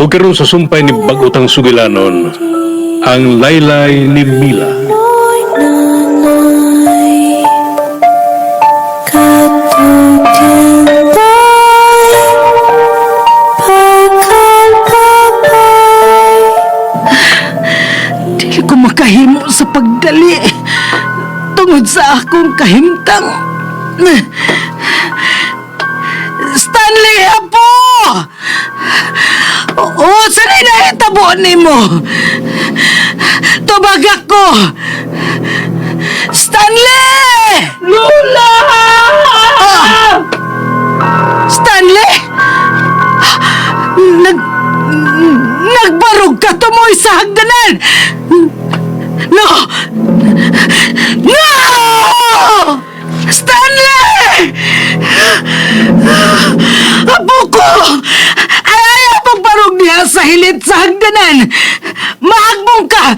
O karon sa sumpay ni bagutang sugilanon, ang laylay ni Mila. Di ko makahimo sa pagdali tungod sa akong kahimtang. Stanley, apo! Oo, sanay na itabo ni mo. Tubag ako. Stanley! Lola! Stanley? Nagbarog ka tumoy sa hagdanan! No! No! Stanley! Apo ko! Ayaw pagbarog niya sa hilit sa hagdanan! Maagbong ka!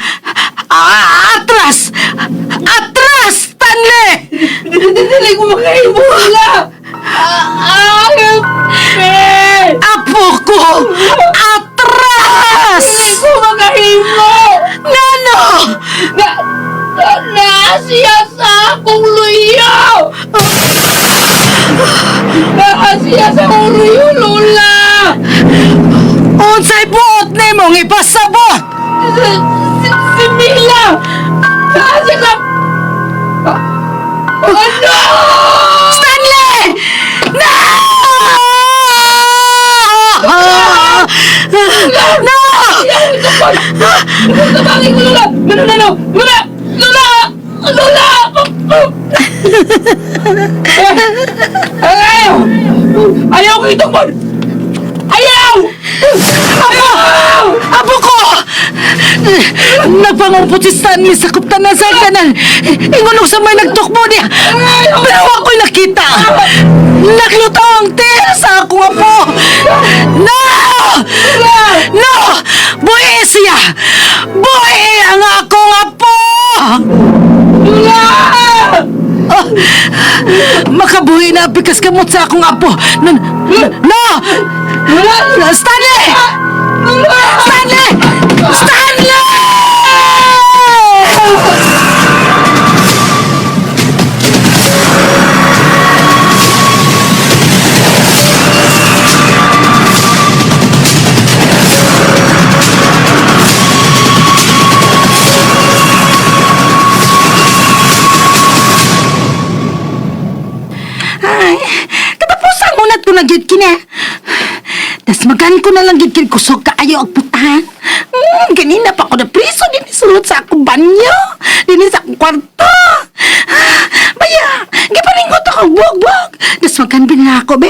Atras! Atras, Stanley! Hindi ko makahimula! Apo ko! Atras! Hindi ko makahimo! Nano! Naasiya sa akong luyo! Naasiya sa akong luyo, Lola! Unsay buot ni mong ipasabot? Si Mila! Naasiya sa... Ano? Stanley! No! No! Tabangin ko, Lola! No! Lola! Lola! Lola! Ayaw! Ayaw ko itong mon! Ayaw! Ayaw! Apo ko! Nagpangupot si Stanley sa kuptanan sa hagdanan. Ingunong sa may nagtukbo niya. Pero ako'y nakita. Nakluto ang tira sa akong apo. No! No! Buhi siya! Buhi ang akong apo! Makabuhi na bikas kamot sa akong apo. No! Stanley! Stanley! Stanley! Ay, katapusan mo na ito na gyud kina. Das magan ko na lang gyud kini kusog kaayo og putahan. Ganina pa ako na priso din sulod sa akong banyo. Din sa akong kwarto. Baya, gipaningot ako buwag-buwag. Das magan bin na ako, be.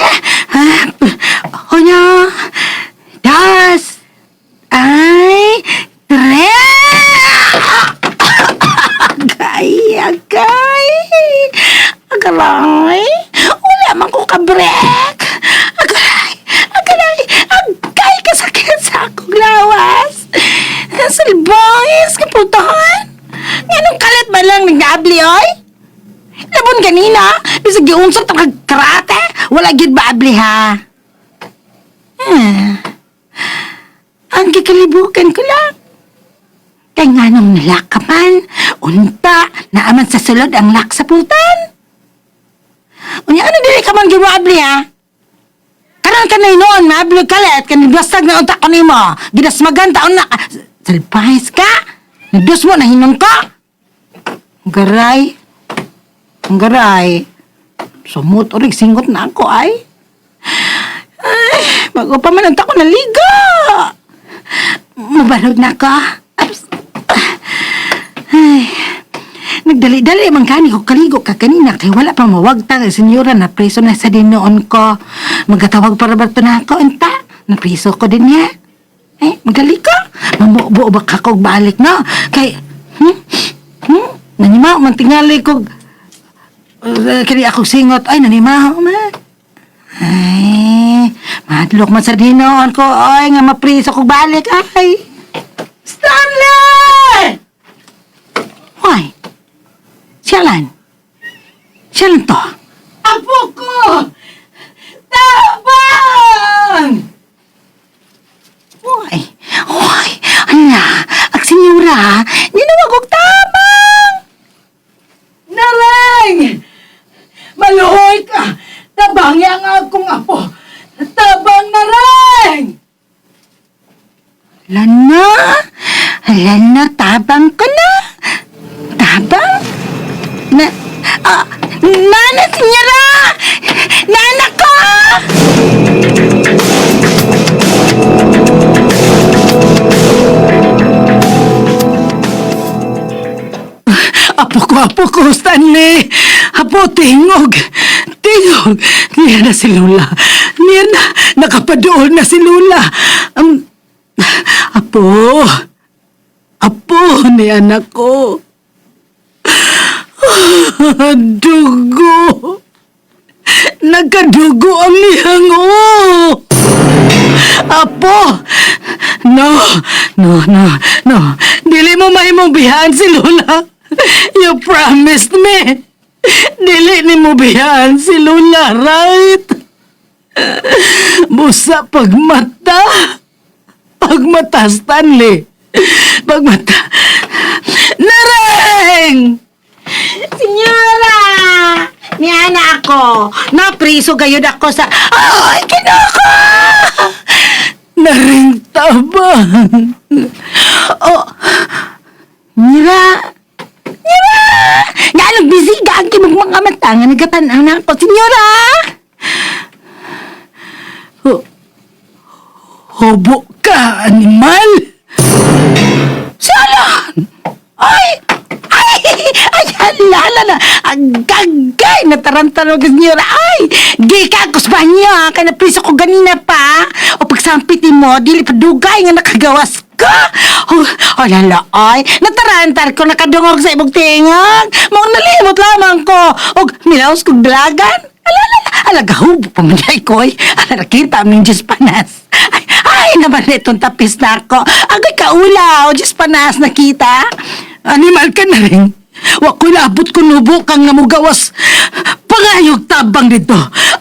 Honya. Das. Ay. Tre. Agay. Agaray. Wala man ko ka-break. Agaray. Agay kasakit sa akong lawas. Salbangis, kaputahan. Ganong kalit ba lang nag-aabli, oy? Labon ganina, bisag giunsot ang karate. Wala gid ba abli, ha? Ang kikalibukan ko lang. Kay nga nung nalakapan, unta, naaman sa sulod ang lak sa putan. Unya, ano dili ka man gimabli, ha? Karan ka na noon, maabli kalit, kaniblasag na unta ko nimo. Ginasmagan taon na, salpahis ka? Nagdos mo, nahinong ka? Ang garay. Sumut urig, singot na ako, ay. Ay, bago pa man ang tako naliga. Mabalog na ka. Ay, nagdali-dali man kani ko kaligo ka kanina kay wala pa mawagtang ang senyora na preso na sa din noon ko. Magatawag para ba ito na ako, enta? Na preso ko din niya. Magali ka? Mamubo ba ka kog balik, no? Kay, nanimaw, mantingali kog, kaya ako singot, ay, nanimaw, man. Ay, madlok man sa din noon ko, ay, nga mapreso kog balik, ay. Stanley! Hoy, siyalan to. Apo ko! Tabang! Hoy, Hala na, tabang ko na. Tabang? Nana, senyora! Nana ko! Apo ko, Stanley! Apo, tingog! Tingog! Niya na si Lola. Niya na, nakapadool na si Lola. Apo! Apo, ni anak ko. Dugo! Nagkadugo ang niyang Apo! No! Dili mo mahimong bihaan si Lola. You promised me. Dili ni mo bihaan si Lola, right? Busa pagmata. Pagmata, Stanley. Pagmata. Nareng! Senyora! Ni anak ako. Napriso gayod ako sa... Ay, kinaka! Naring tabang. Oh, Mira! Nga busy gagi mong mga matangan nagkatanaw na ako, senyora! Hobo ka, animal! Salan! Ay, halala na! Ang gagay na tarantanog, senyora! Ay, di ka ako sa banyo, kaya napriso ko ganina pa! O pagsampitin mo, dili pa dugay nga nakagawas ka! Lala, ay, natarantar ko nakadungog sa ibog tingog! Mong nalimot lamang ko! O, milaos kong dalagan! Alagahubo pa man ko, ay! Nakita aming Diyos panas! Ay, naman itong tapis na ako! Agay kaulaw, Diyos panas nakita! Animal ka na rin! Wako'y labot ko nubo kang namugawas! Pangayog tabang dito!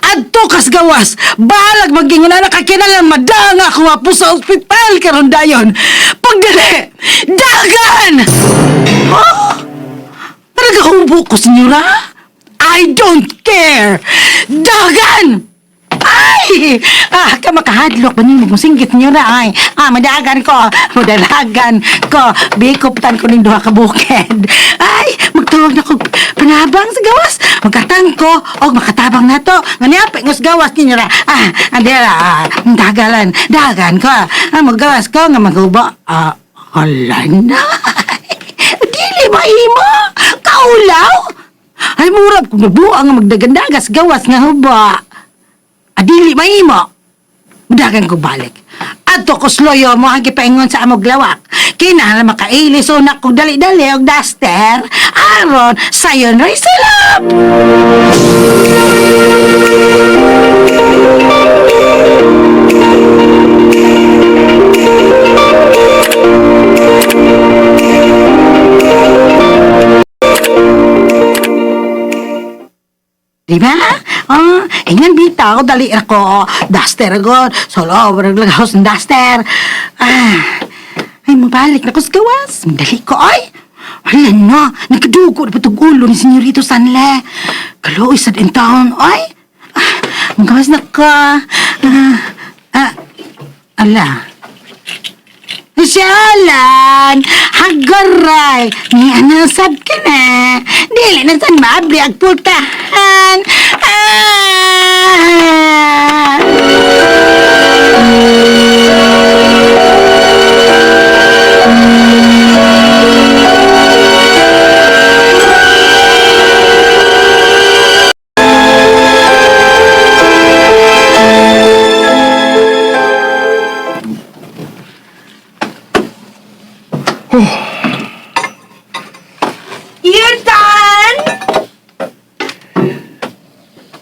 Adto kas gawas! Balag maging na nakakinalang madanga kung apo sa ospital karon dayon! Pagdali! Dagan! Oh! Nagahubo ko, senyora? I don't care! Dagan! Ay! Kamakahadlok ba niyo mong singgit niyo na ay? Madagan ko! Madalagan ko! Bikupitan ko ng duha ka bukid! Ay! Magtuwag na ko panabang sa gawas! Magkatang ko! O makatabang na to! Nganiapit ngos gawas niyo na! Andera! Dagalan! Dagan ko! Maggawas ko nga maghubo! Hala na! Dili mahimo! Kaulaw! Ay murab kung nabuang nga magdagandagas gawas nga hubo! Adili mahimo. Dagan ko balik. Adto ko sloyo mo ang gipaingon sa amog lawak. Kinahanglan makailis unak kog dali-dali og duster. Aron sayon ray silap. Diba? Ingan bita ako, dali ako. Duster agad. Solo, lagaw sa duster. Ay, mabalik na ko sa gawas. Dali ko, ay. Wala na, nagkadugo na patog ulo ni Senyorito Sanle. Kaluoy sa din taon, ay. Magawas na ka. Ala. Siyalan! Hagaray! Ni anasab ka na! Dili na saan maabli ang pultahan! You're done?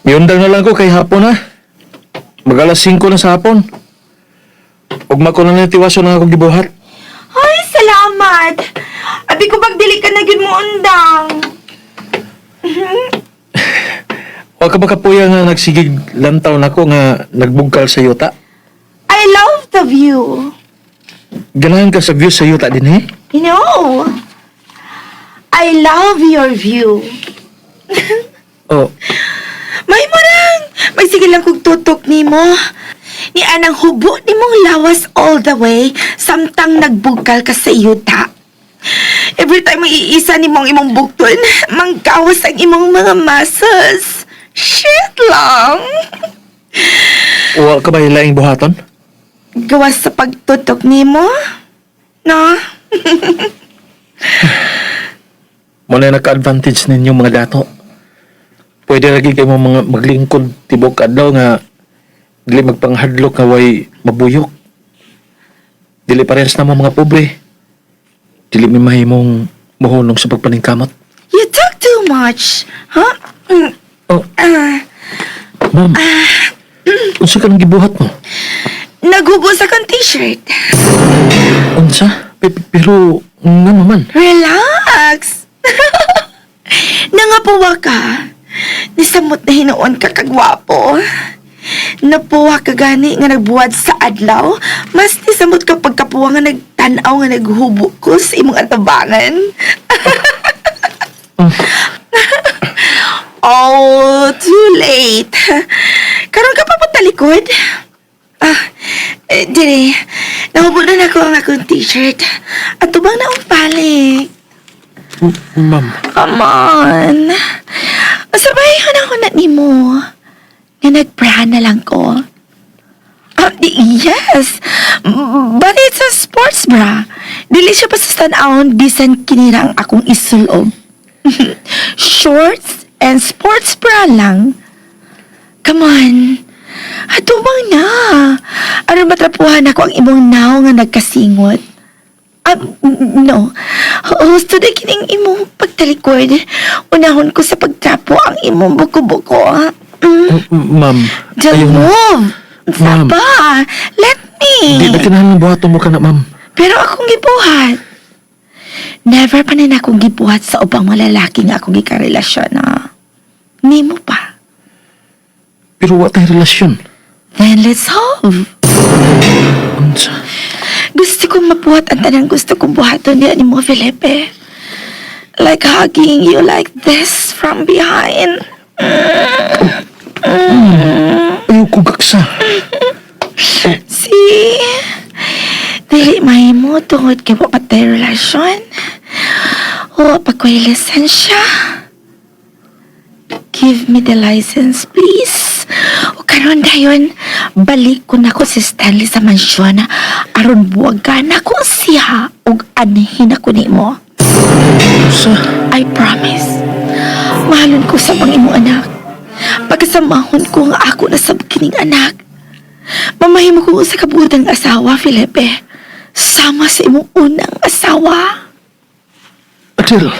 Miundang na lang ko kay hapon ha. Mag-alas 5 na sa hapon. Ugma ko na nitiwaso na ako gibuhat. Ay, salamat. Abi ko bagdili ka na yun mo undang. Huwag ka ba kapuya nga nagsigig lantaw na ko nga nagbugkal sa yuta? I love the view. Ganahan ka sa view sa yuta din eh? You know, I love your view. Oh, May mo lang. May sige lang kong tutok ni mo. Ni anang hubo ni mong lawas all the way samtang nagbukal ka sa yuta. Every time iisa ni mong imong bukton, manggawas ang imong mga muscles. Shit lang. Wa ka ba ilaing buhaton? Gawas sa pagtutok ni mo? No? Muna naka-advantage ninyo mga dato. Pwede lagi kayo mga maglingkod tibok adlaw nga dili magpanghadlok nga way mabuyok. Dili parehas na mo mga pobre. Dili may mahimong muhunong sa pagpaningkamot. You talk too much. Huh? Oh, ma'am. Unsa ka nang gibuhat mo? Naghubo sa kang t-shirt. Unsa? Pero nga naman. Relax. Nangapuwa ka. Nisamot na hinoon ka kagwapo. Napuwa ka gani nga nagbuwad sa adlaw. Mas nisamot ka pagkapuwa nga nagtanaw nga naghubo ko sa imong atabangan. Oh, too late. Karon ka pa po talikod. Dire, nahubo na ako ang akong t-shirt. At tubang na ang palik. Ma'am. Come on. Masabayan ako na ni mo. Nga nagprahan na lang ko. Yes. But it's a sports bra. Dili siya pa sa stand-out bisan kinirang akong isulob. Shorts and sports bra lang. Come on. Atubang na. Ano matrapuhan ako ang imong now nga nagkasingot? No. Husto na kining imong pagtalikod. Unahon ko sa pagtrapo ang imong buko-buko. Ma'am. Don't ayaw na. move. Ma'am. Saba. Let me. Di na kinahanglan buhaton mo ka na, ma'am. Pero akong gibuhat. Never pa rin akong gibuhat sa ubang mga lalaki nga akong gikarelasyon na. Nimo pa. Pero wa tayo relasyon. Then let's have. Unsa? Gusto kong mabuhat ang tanang gusto kong buhaton niya ni mo, Felipe. Like hugging you like this from behind. Ayaw ko gaksa. See? Dili mahimo tungod kay wa patay relasyon. O pagkoy lisensya. Give me the license, please. O karon dayon, balik ko na ko si Stanley sa mansyon aron buwagan ako siya ug anhin ako nimo. Sa? I promise. Mahalon ko sa mga imo anak. Pagkasamahon ko nga ako na sa kining anak. Mamahimo ko sa kabutang asawa, Felipe. Sama sa imong unang asawa. Adele.